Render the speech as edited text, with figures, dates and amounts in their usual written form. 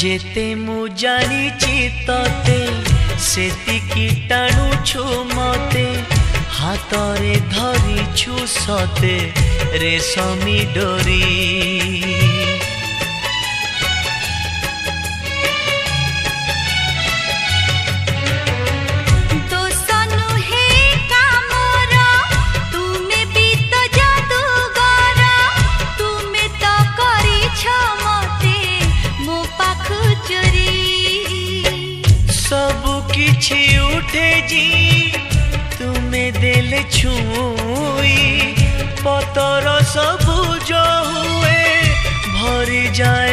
जेते मु जानिछि तते सेतिकी टाणुछु मते हातरे धरिछु सते रेशमी डोरी। किछि उठे जी तुम्हें देले छुई पतर सबुज हुए भरी जाए